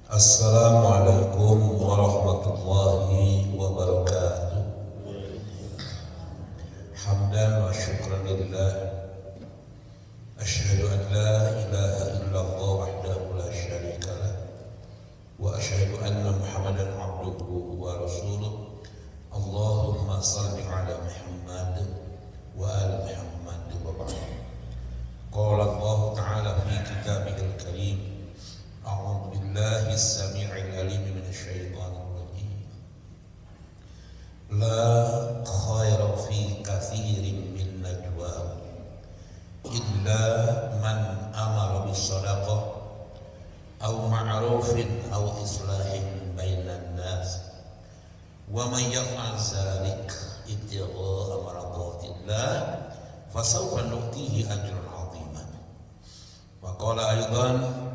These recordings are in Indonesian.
Assalamualaikum warahmatullahi wabarakatuh. Hamdan wa syukran lillah. Asyhadu an la ilaha illallah wahdahu la syarika lah. Wa asyhadu anna Muhammadan abduhu wa rasuluh. Allahumma salli ala Muhammad wa ala Muhammad wa ba'd. Qala Allah ta'ala fi kitabihil karim. A'udzu billahi as-sami'il 'alim minasy syaithanir rajim. La khaira fi katsirin min najwa illa man amara bis shadaqah aw ma'rufin aw islahin bainan nas wa man yaf'al dzalik ibtigha'a maradatillah fasawfa nu'tihi ajran 'aziman. Wa qala aidan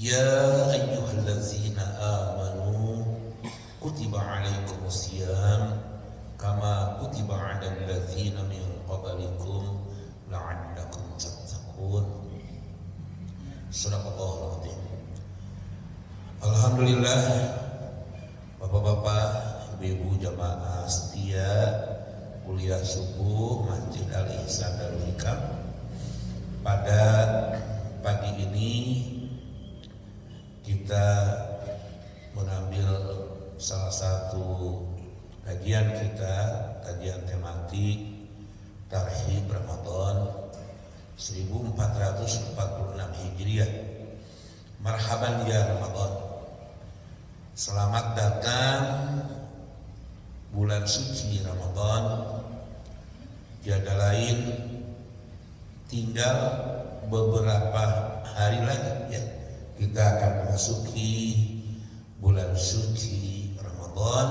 Ya ayyuhallazina amanu kutiba alaikumus syiyam kama kutiba alal ladzina min qablikum la'allakum tattaqun. Shadaqallahul azim. Alhamdulillah, Bapak-bapak, Ibu-ibu jamaah setia kuliah subuh Masjid Al-Ihsan Darul Hikam. Pada pagi ini kita mengambil salah satu kajian kita, kajian tematik Tarhib Ramadan 1446 Hijriah. Marhaban ya Ramadan. Selamat datang bulan suci Ramadan. Tiada lain, tinggal beberapa hari lagi ya. Kita akan memasuki bulan suci Ramadan,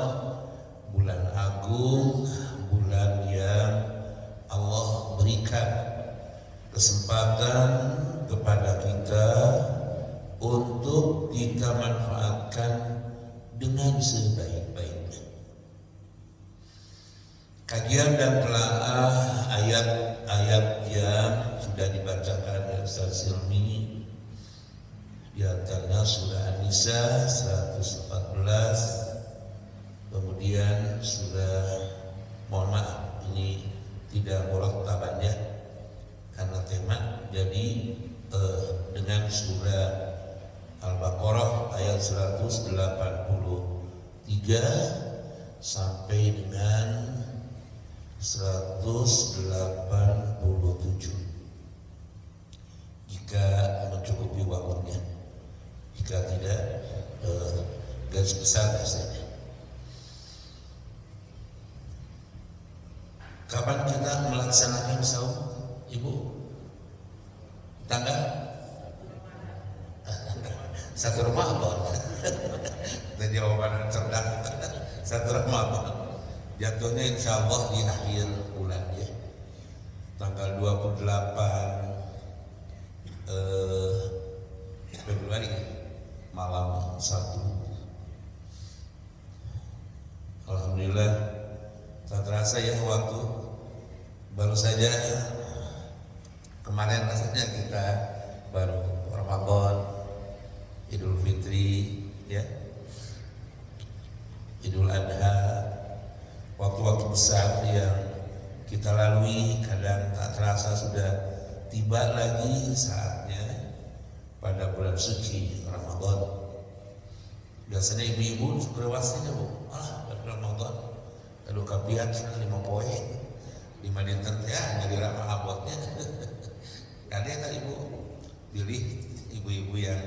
bulan agung, bulan yang Allah berikan kesempatan kepada kita untuk kita manfaatkan dengan sebaik-baiknya. Kajian dan telaah ayat-ayat yang sudah dibacakan oleh Ustaz Silmi, di antaranya surah An-Nisa 114, kemudian surah, mohon maaf ini tidak murattabah ya karena tema, jadi dengan surah Al-Baqarah ayat 183 sampai dengan 187. Jika mencukupi waktunya, jika tidak garis besar saja. Kapan kita melaksanakan saum, Ibu? Tanggal 1 Ramadan. Dan jawaban cerdas. 1 Ramadan. Jatuhnya insya Allah di akhir bulan ya. Tanggal 28 Februari malam 1. Alhamdulillah, tak terasa ya waktu. Baru saja kemarin rasanya kita baru Ramadan, Idul Fitri ya, Idul Adha, waktu-waktu besar yang kita lalui, kadang tak terasa sudah tiba lagi saatnya pada bulan suci Ramadan. Biasanya ibu-ibu berwasnya Bu, Ramadan kalau kabiat 5 poin 5 dinten ya jadi ramah abotnya. Ada kan Ibu pilih ibu-ibu yang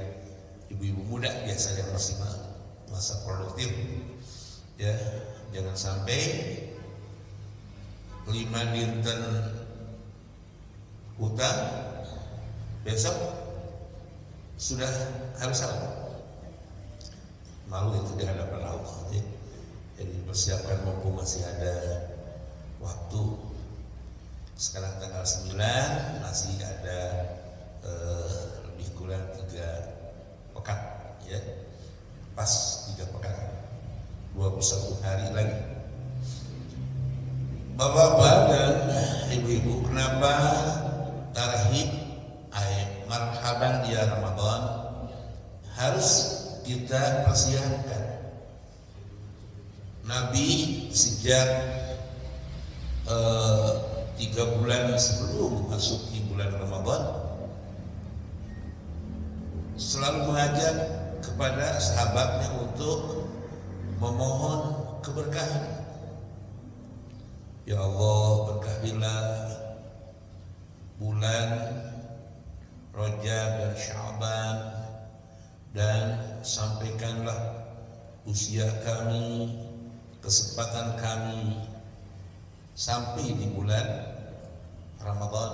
ibu-ibu muda biasanya masih masa produktif ya, jangan sampai 5 dinten utang besok sudah harus salam. Malu itu di hadapan Allah ya. Jadi persiapkan mumpung masih ada waktu. Sekarang tanggal 9 masih ada lebih kurang 3 pekan ya, pas 3 pekan, 21 hari lagi. Bapak-bapak dan ibu-ibu, kenapa tarhib marhaban ya Ramadan harus kita persiapkan. Nabi sejak 3 bulan sebelum masuki bulan Ramadan selalu mengajak kepada sahabatnya untuk memohon keberkahan. Ya Allah, berkahilah bulan Rajab dan Sya'ban, dan sampaikanlah usia kami, kesempatan kami sampai di bulan Ramadan.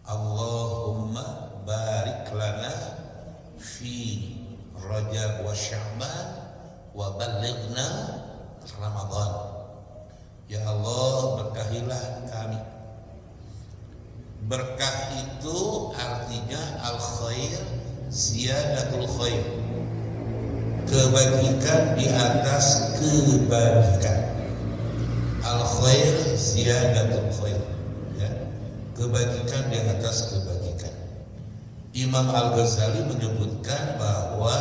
Allahumma barik lana fi Rajab wa Sya'ban wa balighna Ramadan. Ya Allah, berkahilah kami. Berkah itu artinya al-khair, ziyadatul khair, kebajikan di atas kebajikan. Al-khair ziyadatul khair, ya, kebajikan di atas kebajikan. Imam Al-Ghazali menyebutkan bahwa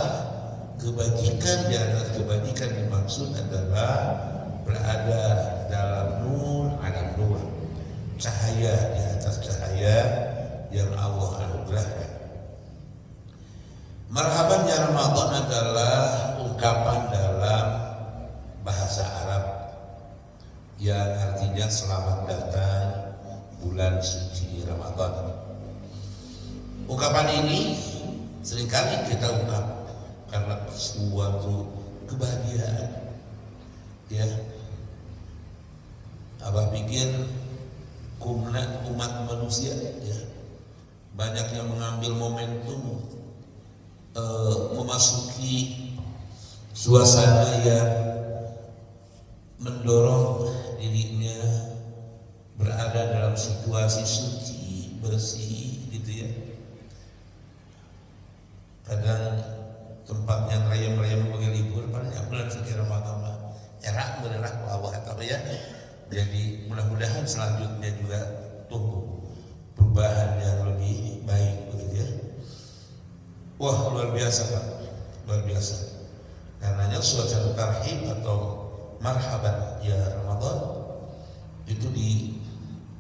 kebajikan di atas kebajikan dimaksud adalah berada dalam nur alam nur, cahaya di atas cahaya yang Allah anugerahkan. Marhaban ya Ramadan adalah ungkapan dalam bahasa Arab yang artinya selamat datang bulan suci Ramadan. Ungkapan ini seringkali kita ungkap karena suatu kebahagiaan. Ya, Abah pikir umat manusia ya banyak yang mengambil momentum memasuki suasana yang mendorong dirinya berada dalam situasi suci, bersih gitu ya. Kadang tempatnya rayam-rayam libur banyak bulan suci Ramadan erak menerah Allah ya. Jadi mudah-mudahan selanjutnya juga tumbuh perubahan yang lebih baik begitu ya. Wah, luar biasa Pak, luar biasa. Karenanya suasana tarhib atau marhaban ya Ramadan itu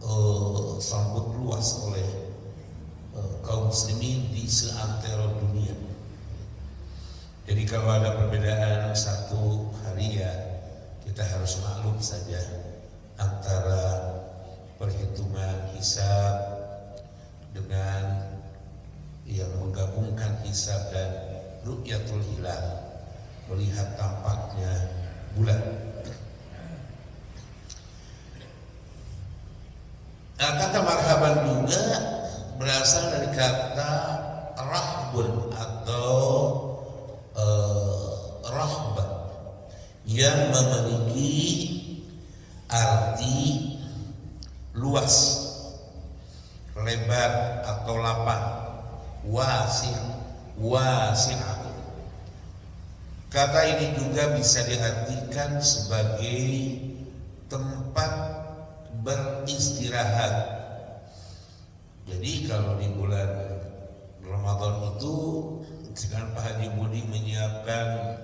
disambut luas oleh kaum muslimin di seantero dunia. Jadi kalau ada perbedaan satu hari ya kita harus maklum saja antara perhitungan hisab dengan yang menggabungkan hisab dan ru'yatul hilal, melihat tampaknya bulan. Nah, kata marhaban juga berasal dari kata rahbun atau rahbah yang memiliki arti luas, lebar atau lapang, wasi'ah. Kata ini juga bisa diartikan sebagai tempat beristirahat. Jadi kalau di bulan Ramadan itu dengan Pak Haji Budi menyiapkan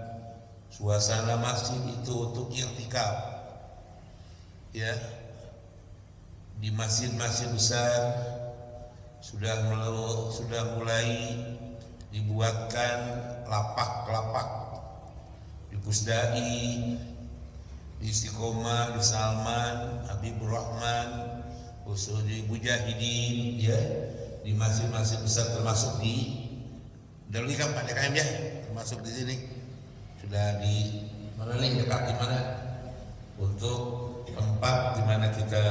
suasana masjid itu untuk i'tikaf, ya, di masjid-masjid besar sudah mulai dibuatkan lapak-lapak di Pusdai, di Istiqomah, di Salman, Habibur Rahman, Usuli Mujahidin, ya, di masjid-masjid besar termasuk di Darul Hikam Pak DKM ya, termasuk di sini sudah di mana nih, dekat di mana untuk tempat di mana kita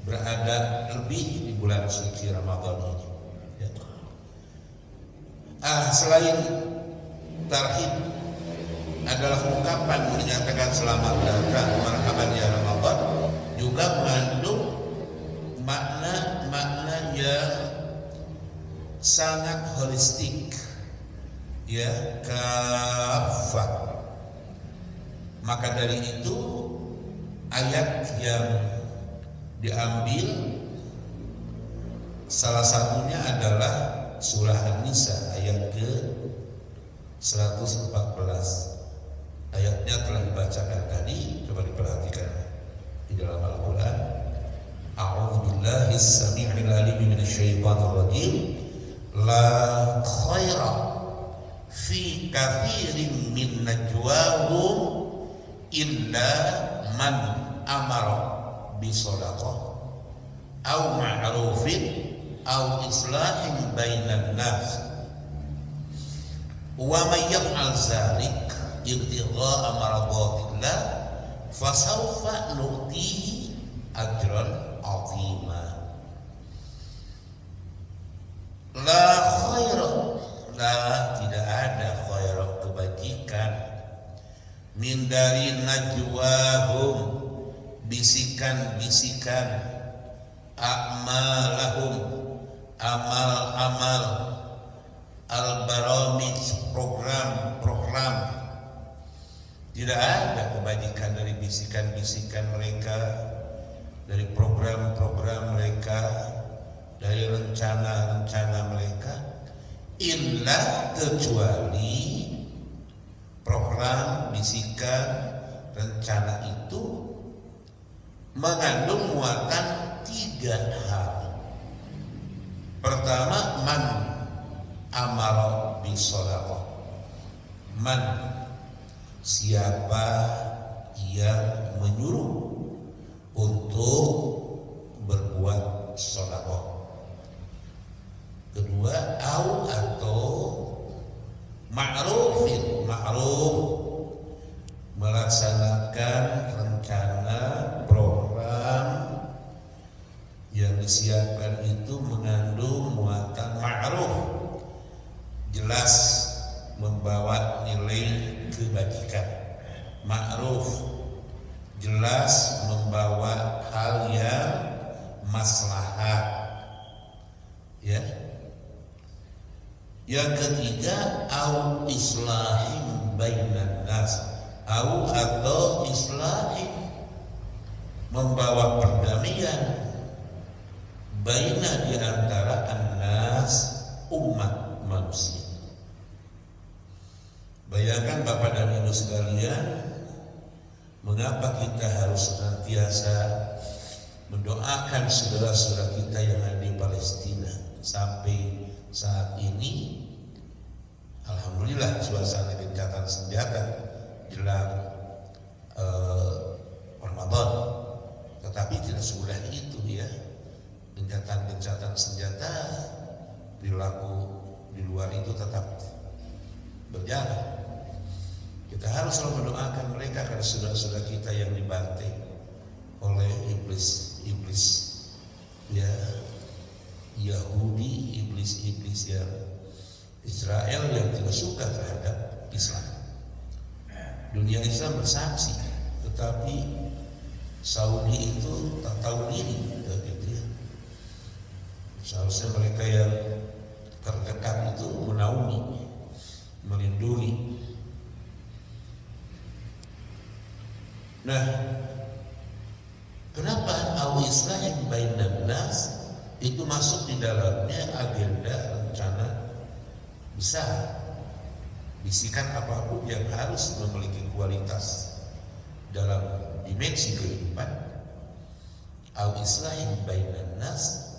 berada lebih di bulan suci Ramadan ini. Ya. Selain tarhib adalah ungkapan menyatakan selamat datang marhaban ya Ramadan, juga mengandung makna-makna yang sangat holistik, ya, kafah. Maka dari itu ayat yang diambil salah satunya adalah surah An-Nisa ayat 114. Ayatnya telah dibacakan tadi, coba diperhatikan di dalam Al-Quran. A'udzubillahi as-sami'il 'alim minasyaitonir rajim. La khaira fi katsirin min najwahum illa man amara bi shadaqah aw ma'rufin aw islahin bainan nas wa may yaf'al dzalik ibtigha'a maradatillah fasawfa nu'tihi ajran 'azima. La khaira, la tidak ada khaira kebajikan, min dari najwahum bisikan-bisikan, a'malahum amal-amal, al-baramij program-program. Tidak ada kebajikan dari bisikan-bisikan mereka, dari program-program mereka, dari rencana-rencana mereka, illa kecuali program, bisikan, rencana itu mengandung muatan 3 hal. Pertama, man amara bisolaqah. Man, siapa yang menyuruh untuk berbuat sedekah. Kedua, au atau ma'rufin, ma'ruf, melaksanakan rencana program yang disiapkan itu mengandung muatan ma'ruf, jelas membawa nilai kebajikan. Ma'ruf jelas membawa hal yang maslahat, ya. Yang ketiga, au islahin bainan nas, au atau islahin, membawa perdamaian baina di antara annas, umat manusia. Bayangkan Bapak dan Ibu sekalian, mengapa kita harus senantiasa mendoakan saudara-saudara kita yang ada di Palestina. Sampai saat ini alhamdulillah suasana gencatan senjata jelang Ramadan, tetapi tidak semudah itu, ya. Gencatan senjata, perilaku di luar itu tetap berjalan. Kita harus selalu mendoakan mereka karena saudara-saudara kita yang dibantai oleh iblis, ya, Yahudi, iblis yang Israel yang tidak suka terhadap Islam. Dunia Islam bersaksi, tetapi Saudi itu tak tahu diri, gitu ya. Seharusnya mereka yang terdekat itu menaungi, melindungi. Nah, kenapa al-islahin bainan nas itu masuk di dalamnya agenda rencana besar? Bisikan apapun yang harus memiliki kualitas dalam dimensi kehidupan, al-islahin bainan nas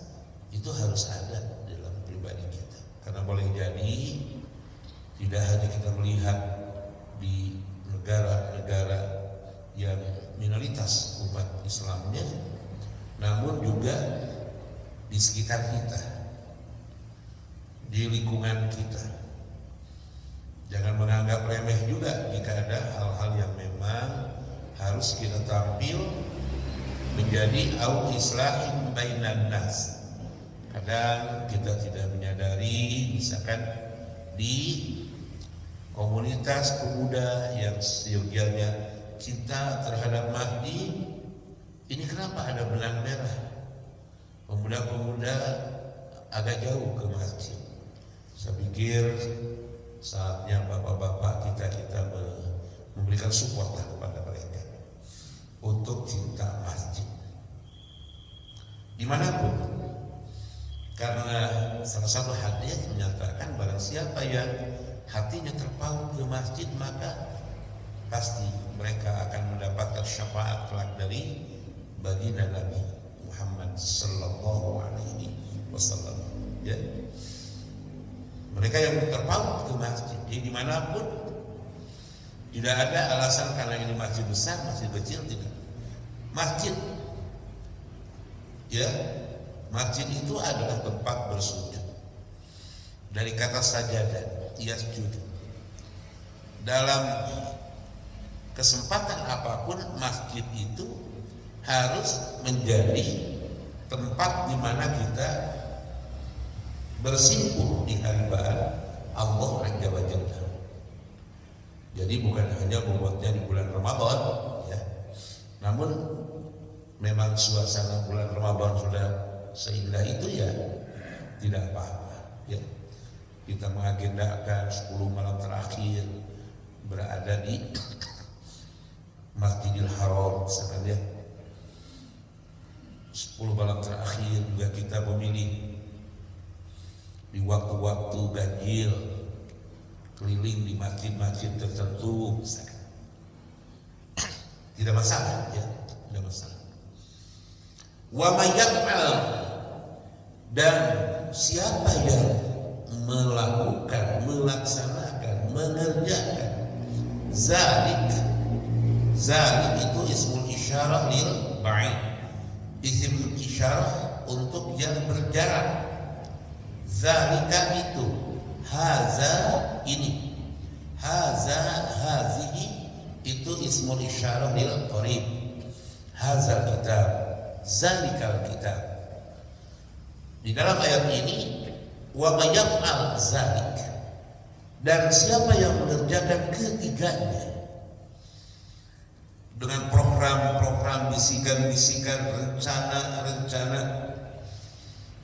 itu harus ada dalam pribadi kita. Karena boleh jadi tidak hanya kita melihat di negara-negara yang minoritas umat Islamnya, namun juga di sekitar kita, di lingkungan kita. Jangan menganggap remeh juga jika ada hal-hal yang memang harus kita tampil menjadi au islahin bainan nas. Kadang kita tidak menyadari, misalkan di komunitas pemuda yang seyogianya cinta terhadap Mahdi, ini kenapa ada benang merah? Pemuda-pemuda agak jauh ke masjid. Saya pikir saatnya bapak-bapak kita memberikan support lah kepada mereka untuk cinta masjid dimanapun. Karena salah satu hadis menyatakan barang siapa yang hatinya terpaut ke masjid, maka pasti mereka akan mendapatkan syafaat kelak dari baginda Nabi Muhammad sallallahu alaihi wasallam. Ya. Mereka yang terpaut ke masjid, jadi dimanapun, tidak ada alasan karena ini masjid besar, masjid kecil, tidak. Masjid, ya, masjid itu adalah tempat bersujud. Dari kata sajadah, yasjud. Dalam kesempatan apapun, masjid itu harus menjadi tempat di mana kita bersimpuh di hambaan Allah Azza wa Jalla. Jadi bukan hanya membuatnya di bulan Ramadan, ya. Namun memang suasana bulan Ramadan sudah seindah itu, ya tidak apa-apa, ya. Kita mengagendakan 10 malam terakhir berada di Masjidil Haram, misalkan, ya. 10 malam terakhir juga kita memilih di waktu-waktu ganjil keliling di masjid-masjid tertentu, misalkan. Tidak masalah, ya, tidak masalah. Wa may yaf'al, dan siapa yang melakukan, melaksanakan, mengerjakan zalik itu ismul isyarah lil ba'id, isim isyarah untuk yang berjarak. Zalika itu, haza ini, haza hazihi itu ismul isyarah lil qarib. Hazal kitab, zalikal kitab. Di dalam ayat ini, wa may yaf'al zalik, dan siapa yang mengerjakan ketiganya dengan program-program, bisikan-bisikan, rencana-rencana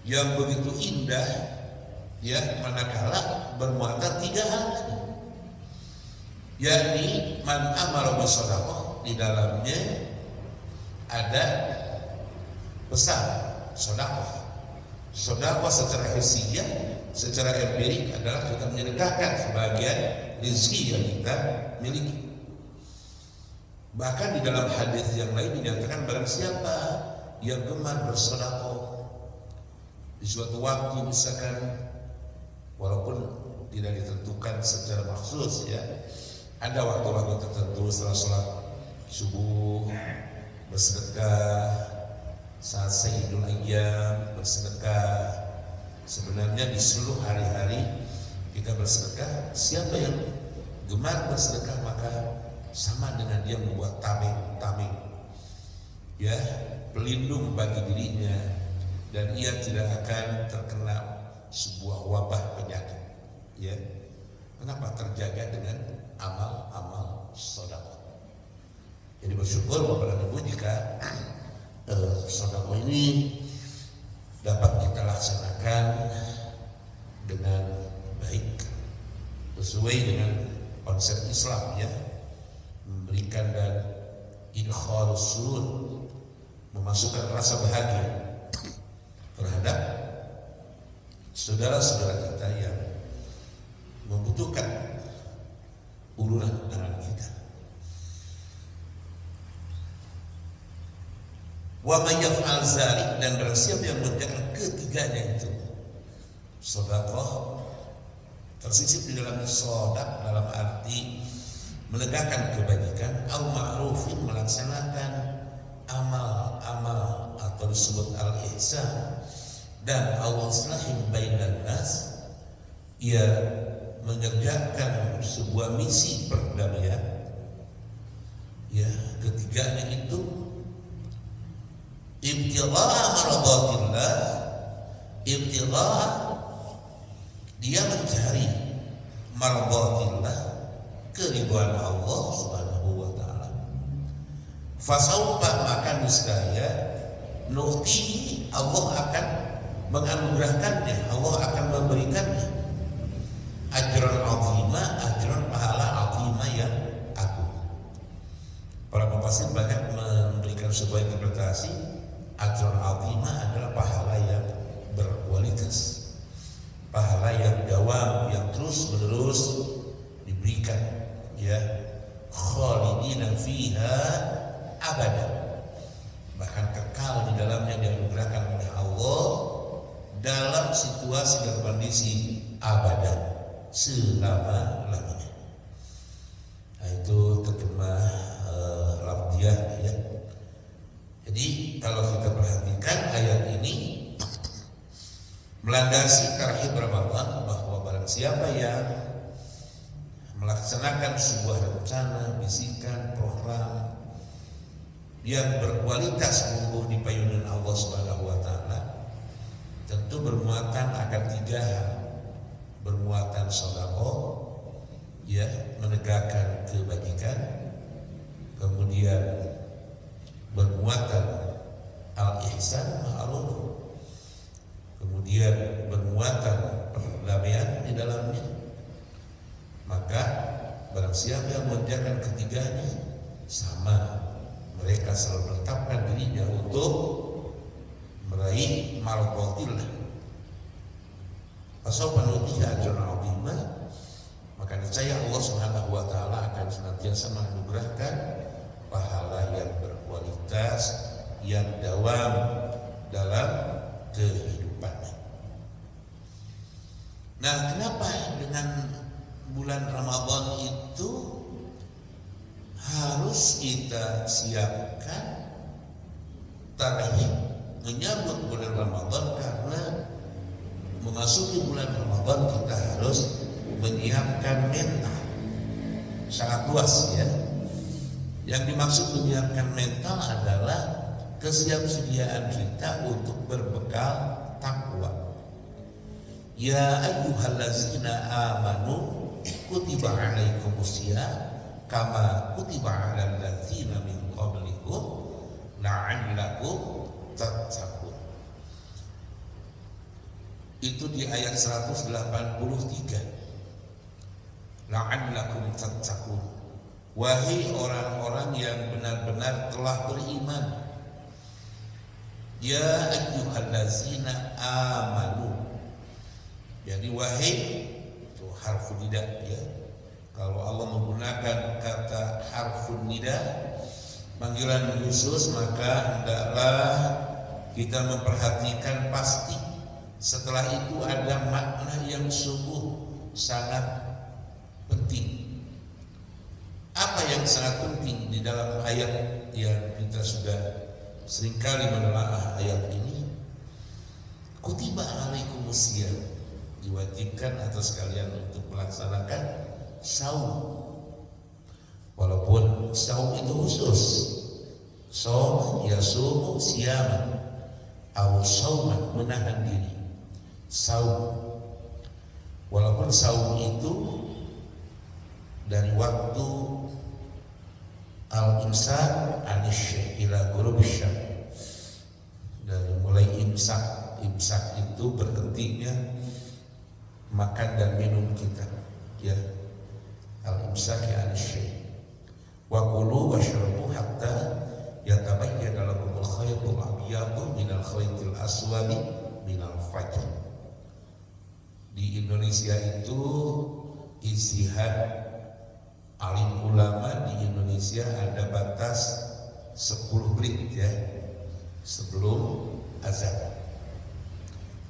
yang begitu indah, ya, manakala bermuatan 3 hal tadi, yakni man amara bisadaqah, di dalamnya ada pesan sedekah. Sedekah secara hissiyah, secara empirik adalah kita menyedekahkan sebagian rezeki yang kita miliki. Bahkan di dalam hadis yang lain dinyatakan barang siapa yang gemar bersedekah di suatu waktu, misalkan, walaupun tidak ditentukan secara maksus, ya, ada waktu-waktu tertentu setelah sholat subuh bersedekah, saat Sayyidul Ayyam bersedekah. Sebenarnya di seluruh hari-hari kita bersedekah. Siapa yang gemar bersedekah maka sama dengan dia membuat tameng, ya, pelindung bagi dirinya, dan ia tidak akan terkena sebuah wabah penyakit, ya. Kenapa? Terjaga dengan amal-amal sedekah. Jadi bersyukur Bapak dan Ibu jika sedekah ini dapat kita laksanakan dengan baik sesuai dengan konsep Islam, ya, memberikan dan idkhalus surur, memasukkan rasa bahagia terhadap saudara-saudara kita yang membutuhkan uluran tangan kita. Wa may yaf'al zalik, dan barang siapa yang mengerjakan ketiganya itu, sedekah tersisip di dalam sodak dalam arti menegakkan kebajikan, au ma'rufin, melaksanakan amal-amal atau disebut al-ihsan, dan au islahin bainan nas, ia mengerjakan sebuah misi perdamaian, ya, ketiganya itu ibtigha' maradatillah, ibtigha', dia mencari maradatillah, keridhaan Allah Subhanahu wa taala. Fasaufa, maka niscaya nu'tihi, Allah akan menganugerahkannya, Allah akan memberikannya ajran azima, ajran pahala azima yang agung. Para pemfasir banyak memberikan sebuah interpretasi, ajran azima adalah pahala yang berkualitas, pahala yang dawam, yang terus menerus fiha abada, bahkan kekal di dalamnya dianugerahkan oleh Allah dalam situasi dan kondisi abada, selama-lamanya. Nah, itu terjemah lafziah ya. Jadi kalau kita perhatikan ayat ini melandasi tarhib Ramadan, bahwa barang siapa yang melaksanakan sebuah rencana, bisikan, program yang berkualitas menumbuh di payungan Allah Subhanahu wa taala, tentu bermuatan akan 3 hal. Bermuatan sedekah, ya, menegakkan kebajikan, kemudian bermuatan al-ihsan ma'ruf, kemudian bermuatan perdamaian di dalamnya. Maka barang siapa yang mengerjakan ketiganya, sama mereka selalu menetapkan dirinya untuk meraih marqatillah. Fasawfa nu'tihi ajran 'azima, maka niscaya Allah Subhanahu wa taala akan senantiasa menganugerahkan pahala yang berkualitas, yang dawam dalam kehidupannya. Nah, kenapa dengan bulan Ramadan itu harus kita siapkan tarhib menyambut bulan Ramadan? Karena memasuki bulan Ramadan kita harus menyiapkan mental. Sangat luas ya. Yang dimaksud menyiapkan mental adalah kesiapsediaan kita untuk berbekal takwa. Ya ayyuhallazina amanu kutiba alaikumusiyam kama kutiba alal ladzina min qablikum la'allakum tattaqun. Itu di ayat 183. La'allakum tattaqun. Wahai orang-orang yang benar-benar telah beriman. Ya ayyuhallazina amanu. Jadi wahai itu harfu nida ya. Kalau Allah menggunakan kata harfun nida, panggilan khusus, maka hendaklah kita memperhatikan pasti setelah itu ada makna yang sungguh sangat penting. Apa yang sangat penting di dalam ayat yang kita sudah seringkali menelaah ayat ini? Kutiba alaikumusiyam, diwajibkan atas kalian untuk melaksanakan saum. Walaupun saum itu khusus, saum yasumu siyaman atau sauman, menahan diri. Saum, walaupun saum itu dari waktu al-imsak anisyah ila ghurubisya, dari mulai imsak itu berhentinya makan dan minum kita ya, al-imsak anisyah, wa kulu washrabu hatta yatabayyana lakumul khaytul abyadu minal khaytil aswadi minal fajr. Di Indonesia itu istihad alim ulama di Indonesia ada batas 10 menit ya sebelum azan.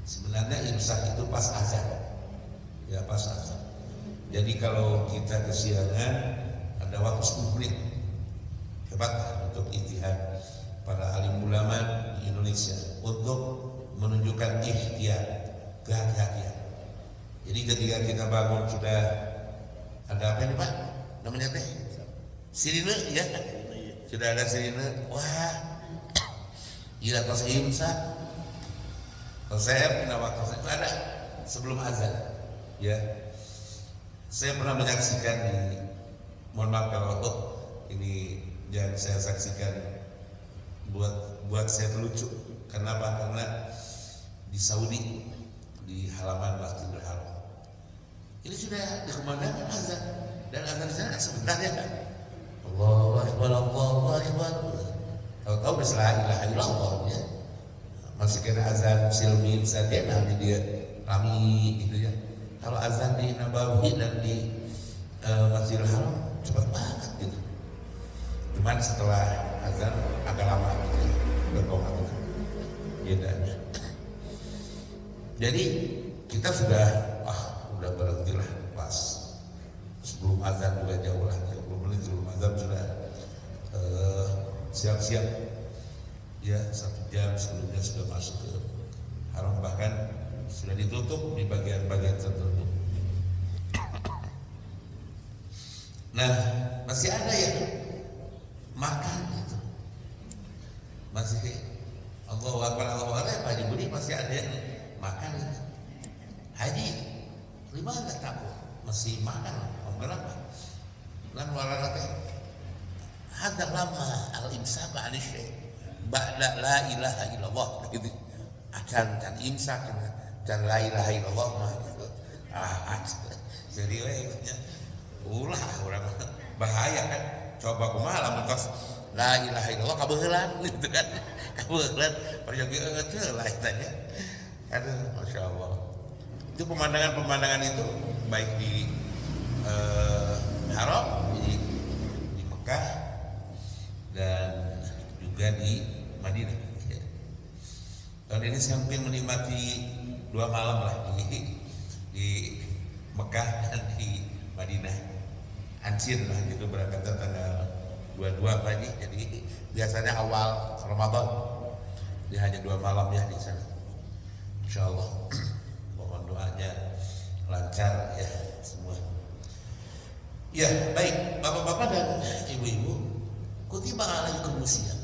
Sebenarnya imsak itu pas azan ya, pas azan. Jadi kalau kita kesiangan ada waktu 10 menit. Hebat untuk ijtihad para alim ulama di Indonesia untuk menunjukkan ihtiyat, kehati-hatian. Jadi ketika kita bangun sudah ada apa ini Pak? Namanya teh sirine ya, sudah ada sirine. Wah, gila kalau saya imsak. Kalau saya pernah waktu saya ada sebelum azan ya. Saya pernah menyaksikan di, mohon maaf kalau ini yang saya saksikan buat saya lucu. Kenapa? Karena di Saudi, di halaman Masjidil Haram ini sudah dikumandangkan azan, dan azan di sana sebenarnya kan Allahu Akbar, Allahu Akbar. Tahu-tahu bisa la ilaha illallah ya. Masih kena azan silmi saja nanti dia rami gitu ya. Kalau azan di Nabawi dan di Masjidil Haram cepat banget gitu. cuman setelah azan agak lama berkomat jedanya. Jadi kita sudah berhentilah pas sebelum azan, juga jauh lah 30 menit sebelum azan sudah siap-siap ya, 1 jam sebelumnya sudah masuk ke haram, bahkan sudah ditutup di bagian-bagian tertentu. Nah, masih ada yang makan gitu, masih Allahu Akbar Pak Haji Budi, masih ada yang makan gitu. Haji lima nggak takut masih makan, kenapa? Lan warana teh hadza lama al-imsak an syai' ba'da la ilaha illallah gitu. Akan dan imsak dan la ilaha illallah mah gitu. Jadi ulah orang bahaya kan. Coba kumaha lamun tos la ilaha illallah kabeulan gitu kan. Kabeulan perjogi teu lah tanya. Aduh, Masya Allah. Itu pemandangan itu baik di Haram, di Mekah dan juga di Madinah. Tahun ini sampai menikmati 2 malam lah di Mekah dan di Madinah. Ansin lah gitu, berangkat tanggal 22 pagi. Jadi biasanya awal Ramadan dia hanya 2 malam ya di sana. Insya Allah mohon doanya lancar ya semua. Ya baik bapak-bapak dan ibu-ibu, kutiba alaikumus syiyam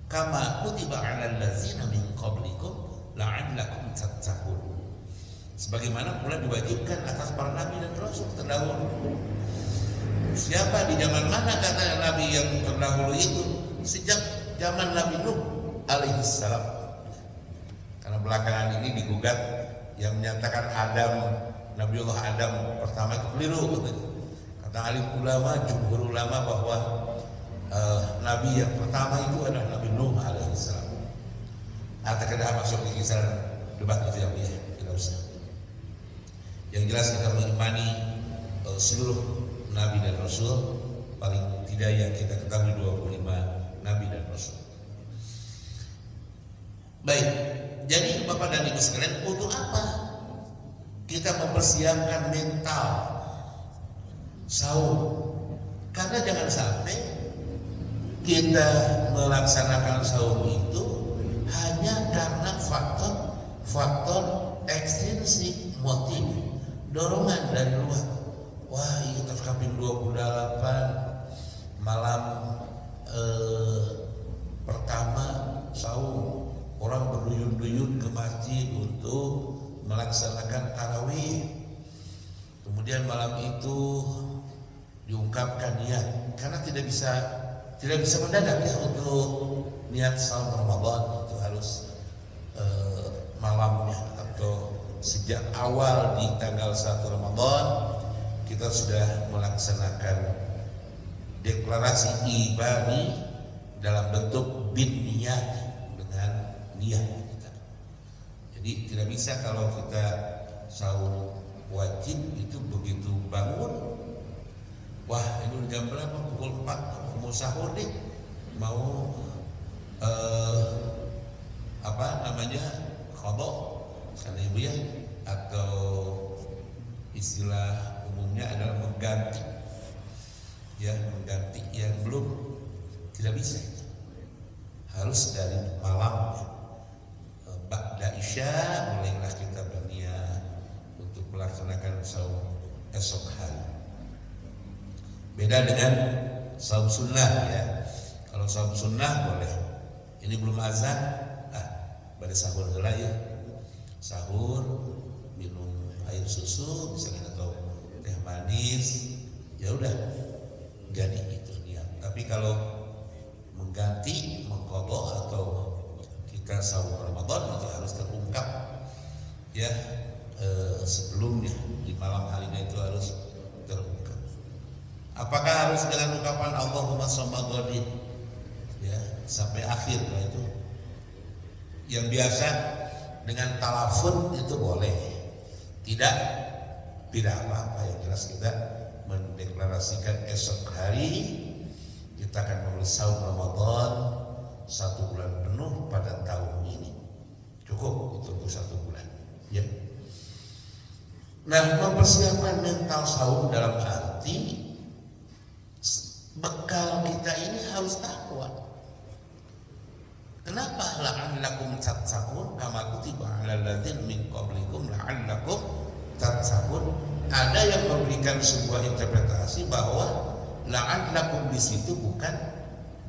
kama kutiba alal ladzina min qablikum la'allakum tattaqun. Sebagaimana pula diwajibkan atas para nabi dan rasul terdahulu. Siapa di zaman mana kata nabi yang terdahulu itu? Sejak zaman Nabi Nuh alaihissalam. Karena belakangan ini digugat yang menyatakan Nabiullah Adam pertama itu keliru. Kata alim ulama, jumhur ulama bahwa nabi yang pertama itu adalah Nabi Nuh alaihissalam. Atau kita masuk di kisaran debat itu ya, tidak usah. Yang jelas kita mengimani seluruh nabi dan rasul, paling tidak yang kita ketahui 25 nabi dan rasul. Baik, jadi Bapak dan Ibu sekalian, untuk apa kita mempersiapkan mental sahur? Karena jangan sampai kita melaksanakan sahur itu hanya karena faktor ekstrinsik, motif, dorongan dari luar. Wah, ini terus kaping 28 malam pertama sahur, orang berduyun-duyun ke masjid untuk melaksanakan tarawih. Kemudian malam itu diungkapkan niat, karena tidak bisa mendadak ya untuk niat saum Ramadan, itu harus malamnya atau sejak awal di tanggal 1 Ramadan kita sudah melaksanakan deklarasi ibadi dalam bentuk bin niat, dengan niat kita. Jadi tidak bisa kalau kita sahur wajib itu begitu bangun, wah ini jam berapa, pukul 4 mau sahur nih, mau qadha karena ibu ya, atau istilah umumnya adalah mengganti yang belum, tidak bisa itu. Harus dari malam ya. Ba'da isya mulailah kita berniat untuk melaksanakan saum esok hari. Beda dengan saum sunnah ya. Kalau saum sunnah boleh, ini belum azan, pada sahur heula ya. Sahur minum air susu misalnya atau teh manis, ya udah jadi itu niat. Tapi kalau mengganti, mengqadha atau kita sahur Ramadan itu harus terungkap ya, sebelumnya di malam harinya itu harus terungkap. Apakah harus dengan ungkapan Allahumma sholli ghodin ya sampai akhir lah itu? Yang biasa dengan talafun itu boleh, tidak apa-apa. Yang jelas kita mendeklarasikan esok hari kita kita akan memulai saum Ramadan 1 bulan penuh pada tahun ini. Cukup itu untuk 1 bulan, ya. Nah, mempersiapkan mental saum dalam arti bekal kita ini harus takwa. Kenapa la'allakum tattaqun kama kutiba 'alal ladzina min qablikum la'allakum tattaqun? Ada yang memberikan sebuah interpretasi bahwa la'allakum di situ bukan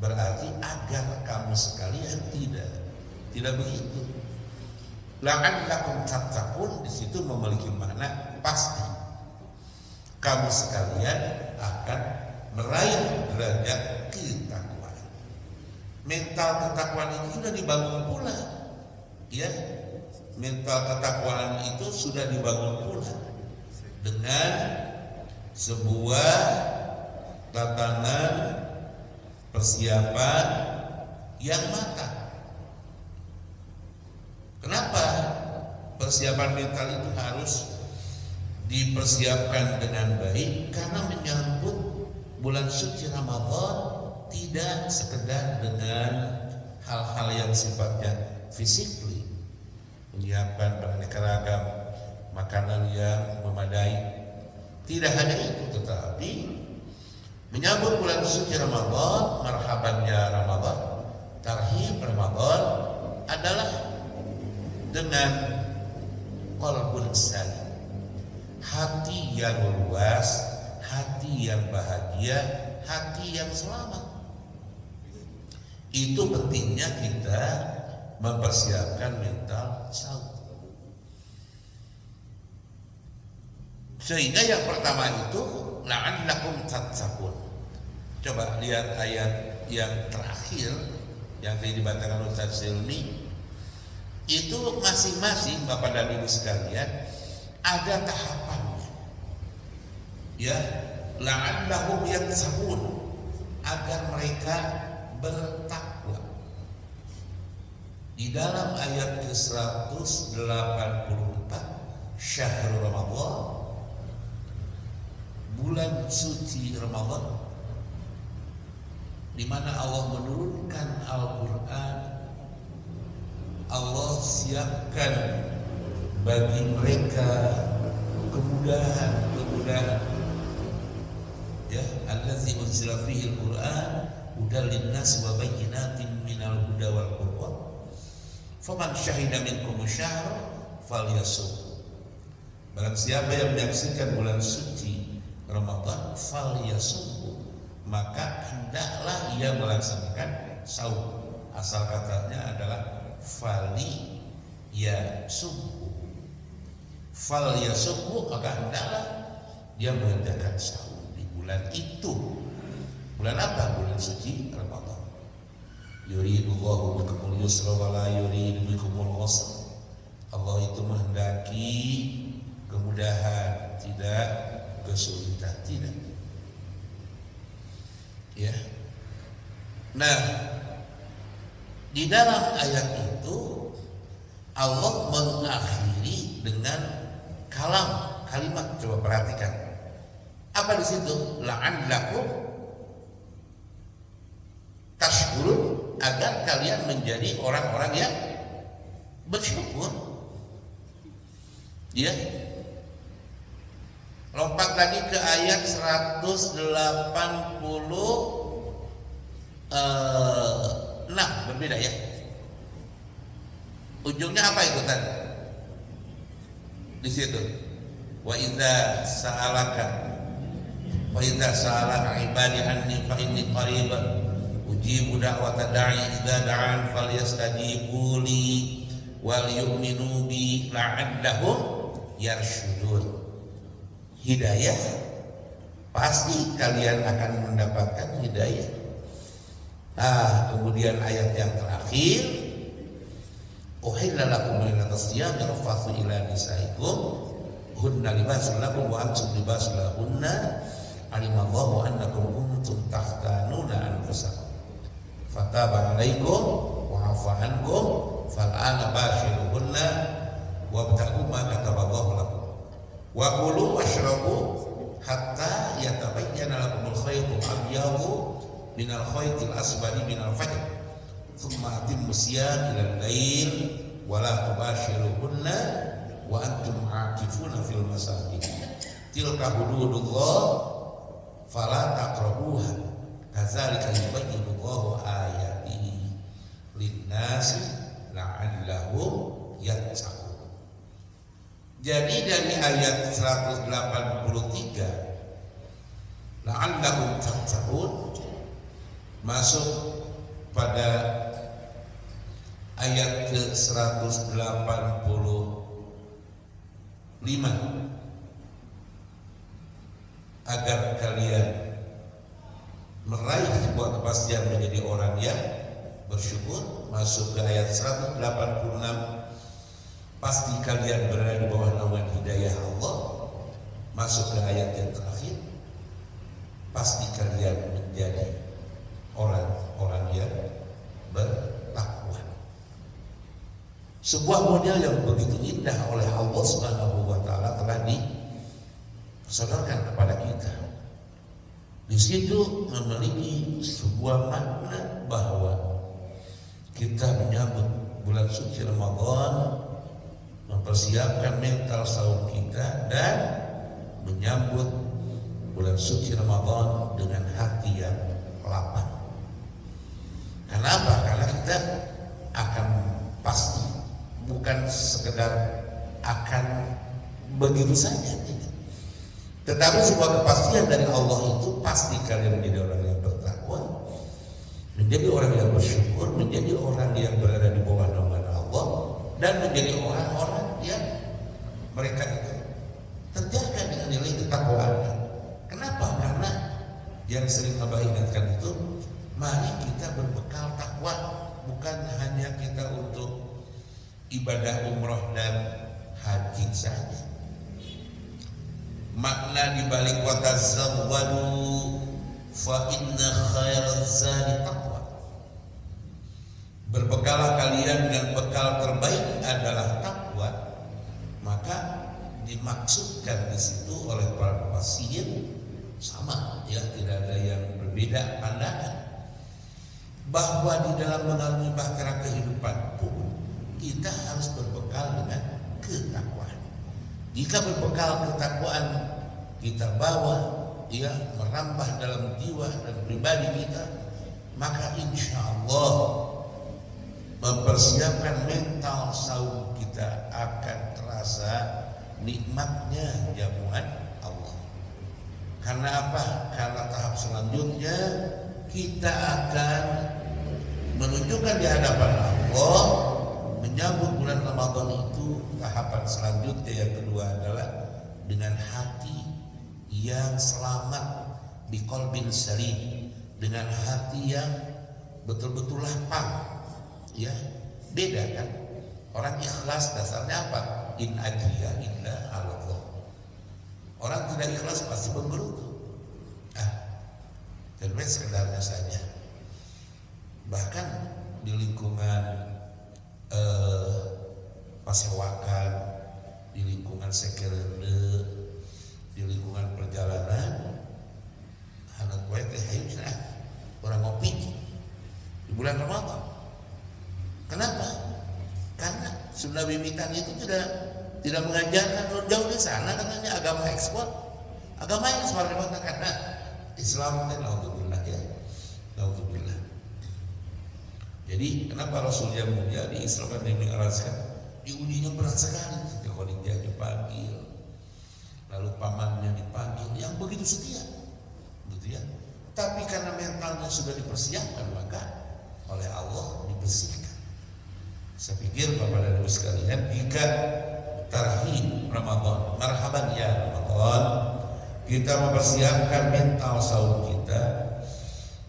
berarti agar kamu sekalian, tidak begitu. La'allakum tattaqun di situ memiliki makna pasti kamu sekalian akan meraih derajat ketakwaan. Mental ketakwaan itu sudah dibangun pula, ya. Mental ketakwaan itu sudah dibangun pula dengan sebuah tatanan persiapan yang matang. Kenapa persiapan mental itu harus dipersiapkan dengan baik? Karena menyambut bulan suci Ramadan tidak sekedar dengan hal-hal yang sifatnya fisikly, menyiapkan beraneka ragam makanan yang memadai. Tidak hanya itu, tetapi menyambut bulan suci Ramadan, marhabannya Ramadan, tarhib Ramadan adalah dengan qalbun salim, hati yang luas, hati yang bahagia, hati yang selamat. Itu pentingnya kita mempersiapkan mental saum. Sehingga yang pertama itu la'allakum tattaqun. Coba lihat ayat yang terakhir yang tadi dibacakan Ustaz Silmi. Itu masing-masing Bapak dan Ibu sekalian ada tahapannya. Ya, la'allahum yattaqun, agar mereka bertakwa. Di dalam ayat ke-184, Syahrul Ramadan, bulan suci Ramadan, di mana Allah menurunkan Al-Quran. Allah siapkan bagi mereka kemudahan, ya, allazi unzila fihi al-Quran hudal linnas wa bayyinatin minal huda wal furqan faman syahida minkum asy-syahr falyasum. Barang siapa yang menyaksikan bulan suci Ramadan falyasum, maka hendaklah ia melaksanakan saum. Asal katanya adalah fali ya subuh, fal ya subuh, maka hendaklah dia mengerjakan saum di bulan itu. Bulan apa? Bulan suci Ramadan. Yuridullahu bikumul yusra wa la yuridu bikumul usra. Allah itu menghendaki kemudahan, tidak kesulitan, tidak. Ya. Nah, di dalam ayat itu Allah mengakhiri dengan kalimat. Coba perhatikan. Apa di situ? La'allakum tashkurun, agar kalian menjadi orang-orang yang bersyukur. Ya. Lompat lagi ke ayat 186, berbeda ya. Ujungnya apa ikutan? Di situ. Wa idza sa'alaka ibadi anni fa inni qarib ujibu da'wata da'i idza da'an falyastajibu li wal yu'minu bi la'allahum yarshudun. Hidayah, pasti kalian akan mendapatkan hidayah. Nah, kemudian ayat yang terakhir, uhilla lakum lailatas siyam rafathu ila nisaikum hunna libasun lakum wa antum libasun lahunna alimallahu annakum kuntum takhtanuna anfusakum fataba alaikum wa afa ankum fal'ana bashiruhunna wabtaghu ma kataballahu lakum wa kulu washrabu hatta yatabayyana lakumul khaytul abyadu minal khaytil aswadi minal fajr thumma atimmu siyam ilal lail wa la tubashiruhunna wa antum aakifuna fil masajid tilka hududullah fala taqrabuha kadzalika yubayyinu Allahu ayatihi linnasi la'allahum yattaqun. Jadi dari ayat 183 la'allahum yattaqun masuk pada ayat ke 185 agar kalian meraih sebuah kepastian menjadi orang yang bersyukur. Masuk ke ayat 186 pasti kalian berada di bawah naungan hidayah Allah. Masuk ke ayat yang terakhir pasti kalian menjadi orang-orang yang bertakwa. Sebuah model yang begitu indah oleh Allah Subhanahu wa taala telah disadarkan kepada kita. Di situ memiliki sebuah makna bahwa kita menyambut bulan suci Ramadan, mempersiapkan mental saum kita dan menyambut bulan suci Ramadan dengan hati yang lapang. Kenapa? Karena kita akan pasti, bukan sekedar akan begitu saja, tetapi sebuah kepastian dari Allah itu pasti kalian menjadi orang yang bertakwa, menjadi orang yang bersyukur, menjadi orang yang berada di bawah naungan Allah, dan menjadi orang-orang yang mereka itu terjaga dengan nilai ketakwaan. Kenapa? Karena yang sering Abah ingatkan itu, mari kita berbekal takwa, bukan hanya kita untuk ibadah umroh dan haji saja. Makna dibalik wa tazawwadu fa inna khairaz zadi taqwa. Berbekalah kalian dengan bekal terbaik adalah takwa. Maka dimaksudkan di situ oleh para mufassir sama, ya, tidak ada yang berbeda pandangan, bahwa di dalam mengalami bahtera kehidupan pun kita harus berbekal dengan ketakwaan. Jika berbekal ketakwaan kita bawa, ya, merambah dalam jiwa dan pribadi kita, maka insya Allah mempersiapkan mental saum kita akan terasa nikmatnya jamuan Allah. Karena apa? Karena tahap selanjutnya kita akan menunjukkan di hadapan Allah, menyambut bulan Ramadan itu. Tahapan selanjutnya yang kedua adalah dengan hati yang selamat, biqalbin salim, dengan hati yang betul-betul lapang, ya. Beda kan? Orang ikhlas dasarnya apa? In ajriya illa ala Allah. Orang tidak ikhlas pasti menggerutu. Dan sekedarnya saja. Bahkan di lingkungan pasewakan, di lingkungan sekerende, di lingkungan perjalanan, anak gue teh hayang cenah orang ngopi di bulan Ramadan. Kenapa? Karena Sunda Bimitan itu tidak mengajarkan jauh di sana, katanya agama ekspor. Agama ekspor karena Islam kan naudzubillah, ya. Naudzubillah. Jadi kenapa Rasul yang mulia di Isra dan Mi'raj kan diujinya berat sekali. Khadijah dipanggil, lalu pamannya dipanggil, yang begitu setia, gitu ya. Tapi karena mentalnya sudah dipersiapkan, maka oleh Allah dibersihkan. Saya pikir Bapak dan Ibu sekalian, jika tarhib Ramadan, marhaban ya Ramadan, kita mempersiapkan mental saum kita,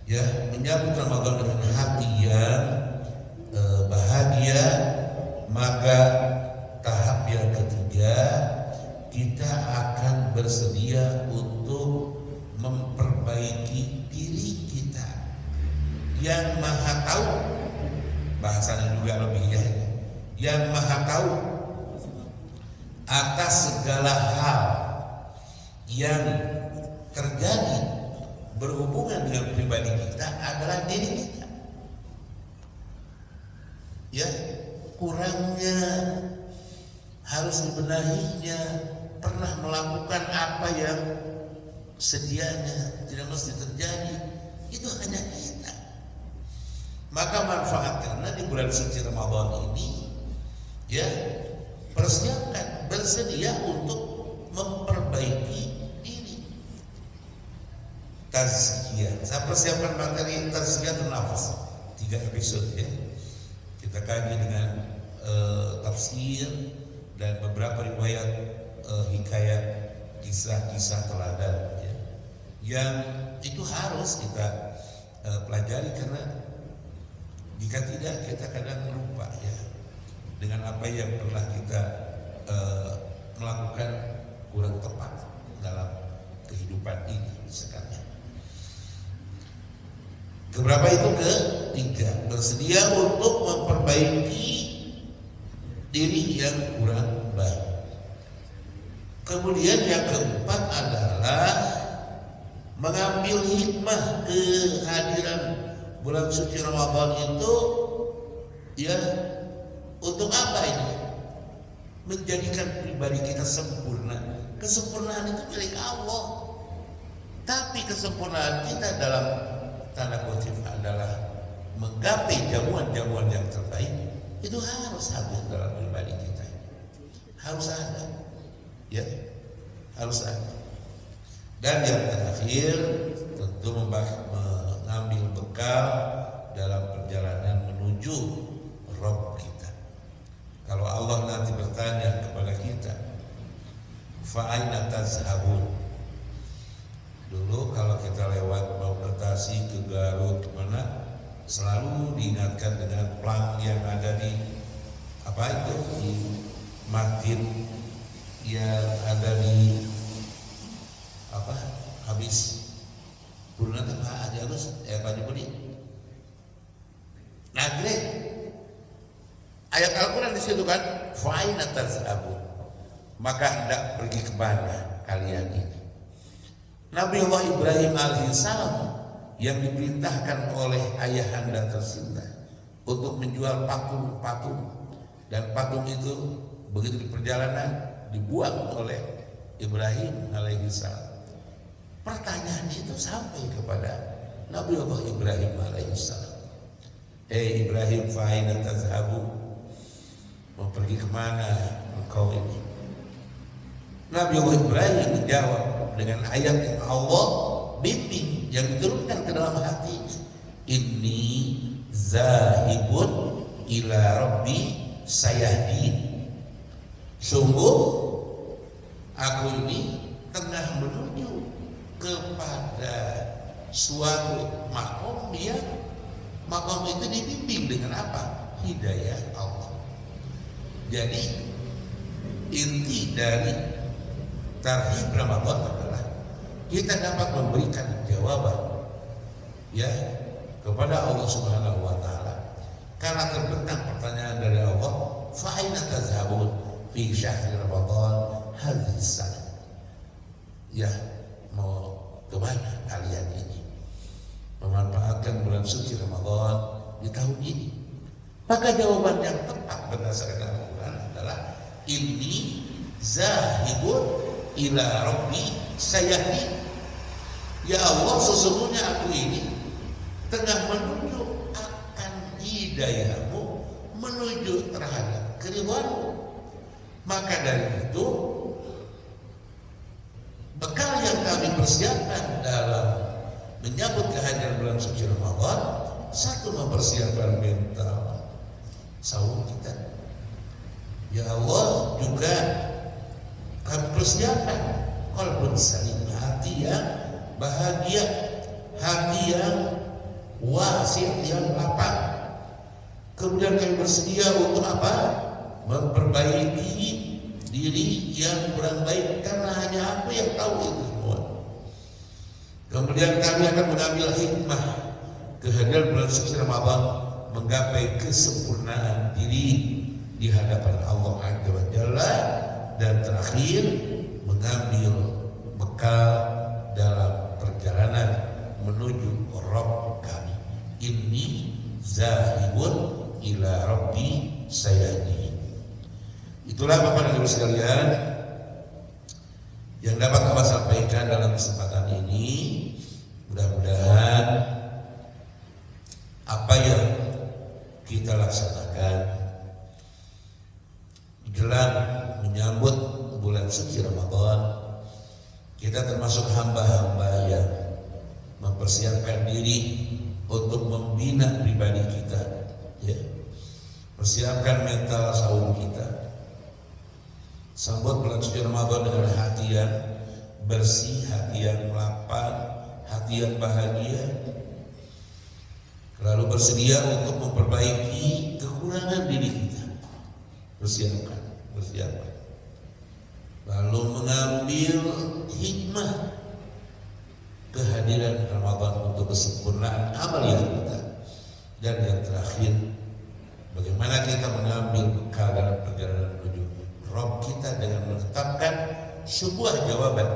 ya, menyambut Ramadan dengan hati yang bahagia, maka tahap yang ketiga kita akan bersedia untuk memperbaiki diri kita. Yang Maha Tahu, bahasanya juga lebih, ya, yang Maha Tahu atas segala hal yang terjadi berhubungan dengan pribadi kita adalah diri kita. Ya, kurangnya harus dibenahinya, pernah melakukan apa yang sedianya tidak mesti terjadi, itu hanya kita. Maka manfaatkanlah di bulan suci Ramadan ini, ya, persiapkan, bersedia untuk memperbaiki diri. Tazkiyah, saya persiapkan materi tazkiyah nafas 3 episode ya. Kita kaji dengan tafsir dan beberapa riwayat hikayat, kisah-kisah teladan ya, yang itu harus kita pelajari, karena jika tidak kita kadang lupa ya dengan apa yang pernah kita melakukan kurang tepat dalam kehidupan ini sekarang. Keberapa itu? Ketiga, bersedia untuk memperbaiki diri yang kurang baik. Kemudian yang keempat adalah mengambil hikmah kehadiran bulan suci Ramadan itu, ya, untuk apa ini? Menjadikan pribadi kita sempurna. Kesempurnaan itu milik Allah, tapi kesempurnaan kita dalam tanda kutip adalah menggapai jamuan-jamuan yang terbaik. Itu harus hadir dalam pribadi kita, harus ada, ya, harus ada. Dan yang terakhir tentu mengambil bekal dalam perjalanan menuju Rabb kita. Kalau Allah nanti bertanya kepada kita, fa aina tazhabun? Dulu kalau kita lewat mau ke Tasik, ke Garut, kemana, selalu diingatkan dengan plang yang ada di apa itu, di masjid yang ada di apa, habis bulan Pak Haji Agus Pak Haji Budi Nagreg, ayat Al-Quran di situ kan, fa aina tazhabun, maka hendak pergi ke mana kalian ini. Nabi Allah Ibrahim alaihissalam yang diperintahkan oleh ayahanda tercinta untuk menjual patung-patung, dan patung itu begitu di perjalanan dibuang oleh Ibrahim alaihissalam. Pertanyaan itu sampai kepada Nabi Allah Ibrahim alaihissalam, Ibrahim, fa aina tazhabu, mau pergi kemana engkau ini? Nabi Allah Ibrahim menjawab dengan ayat yang Allah bimbing, yang diturunkan ke dalam hatinya, inni zahibun ila rabbi sayahdin, sungguh aku ini tengah menuju kepada suatu makom, yang makom itu dibimbing dengan apa? Hidayah Allah. Jadi inti dari tarhib Ramadan adalah kita dapat memberikan jawaban, ya, kepada Allah Subhanahu wa taala. Karena terbentang pertanyaan dari Allah, fa aina tazhabun fi syahri Ramadan hadhihi sanah? Ya, mau kemana kalian ini memanfaatkan bulan suci Ramadan di tahun ini? Maka jawaban yang tepat berdasarkan Al-Quran adalah inni zahibun ila rabbi sayahdi. Ya Allah, sesungguhnya aku ini tengah menuju akan hidayahmu, menuju terhadap keridhaanmu. Maka dari itu, bekal yang kami persiapkan dalam menyambut kehadiran bulan suci Ramadan, satu, mempersiapkan mental saum kita. Ya Allah, juga kami persiapkan qalbun salim, hati yang bahagia, hati yang wasi', yang lapang. Kemudian kami bersedia untuk apa? Memperbaiki diri yang kurang baik, karena hanya aku yang tahu itu semua. Kemudian kami akan mengambil hikmah kehadiran bulan suci Ramadan, menggapai kesempurnaan diri di hadapan Allah Azza wa Jalla. Dan terakhir, mengambil bekal dalam perjalanan Ibu sekalian, yang dapat Abah sampaikan dalam kesempatan ini, mudah-mudahan apa yang kita laksanakan jelang menyambut bulan suci Ramadan, kita termasuk hamba-hamba yang mempersiapkan diri untuk membina pribadi kita, ya. Persiapkan mental saum kita, sambut bulan suci Ramadan dengan hati yang bersih, hati yang lapang, hati yang bahagia, lalu bersedia untuk memperbaiki kekurangan diri kita. Persiapkan, lalu mengambil hikmah kehadiran Ramadan untuk kesempurnaan amaliyah kita. Dan yang terakhir, bagaimana kita mengambil bekal dalam perjalanan menuju Rabb kita dengan menetapkan sebuah jawaban,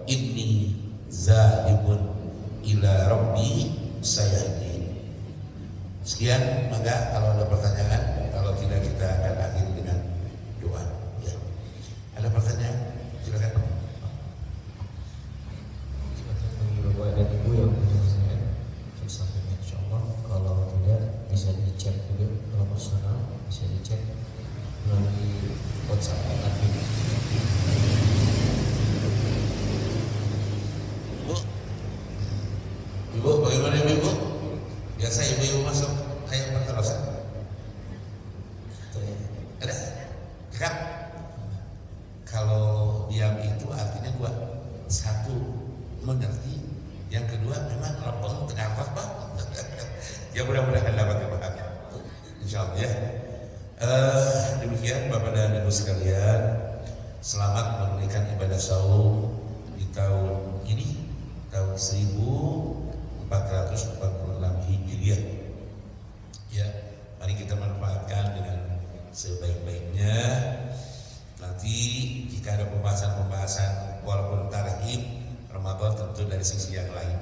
inni zahibun ila rabbi sayahdin. Sekian, maka kalau ada pertanyaan, kalau tidak kita akan akhiri dengan doa. Ya. Ada pertanyaan? Silakan. Bapak dan Ibu yang saya sampaikan, insyaallah kalau tidak bisa dicek juga kalau personal, bisa dicek melalui WhatsApp admin. Ibu, bagaimana Ibu? Biasa ibu masuk ayat perterusan. Ada? Cekap? Kalau diam itu artinya dua. Satu, mengerti. Yang kedua, memang lapang terdapat Pak. Ya mudah-mudahan dapat dipahami. Insyaallah ya. Demikian Bapak dan Ibu sekalian, selamat menunaikan ibadah saum di tahun ini, tahun 1446 Hijriah. Ya, mari kita manfaatkan dengan sebaik-baiknya. Nanti jika ada pembahasan walaupun tarhib Ramadan, tentu dari sisi yang lain,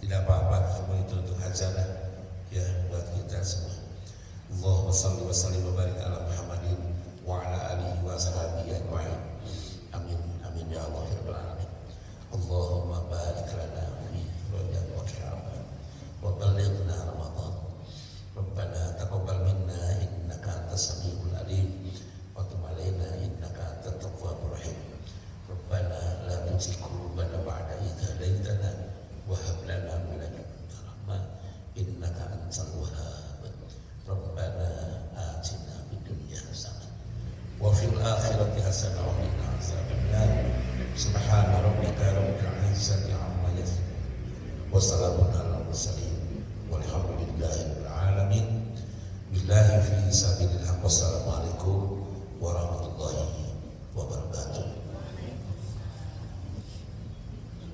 tidak apa-apa, semua itu untuk hajanah ya buat kita semua. Allahumma shalli wa sallim wa barik ala Muhammadin wa ala alihi wa sahbihi ajma'in. Amin amin ya Allah ya rabbal alamin. Allahumma barik lana fi Rajab wa Sya'ban wa ballighna Ramadan. Rabbana taqabbal minna innaka antas samiul alim wa tub alaina innaka antat tawwabur rahim. Rabbana la tuzigh qulubana ba'da idh hadaytana wa hab lana min ladunka rahmah innaka antal wahhab. Rabbana atina fid dunya hasanah wa fil akhirati hasanah wa qina azabannar. Subhana rabbika rabbil izzati amma yasifun wa salamun alal mursalin walhamdulillahi rabbil alamin. Billahi fi sabilillah. Wassalamualaikum warahmatullahi wabarakatuh.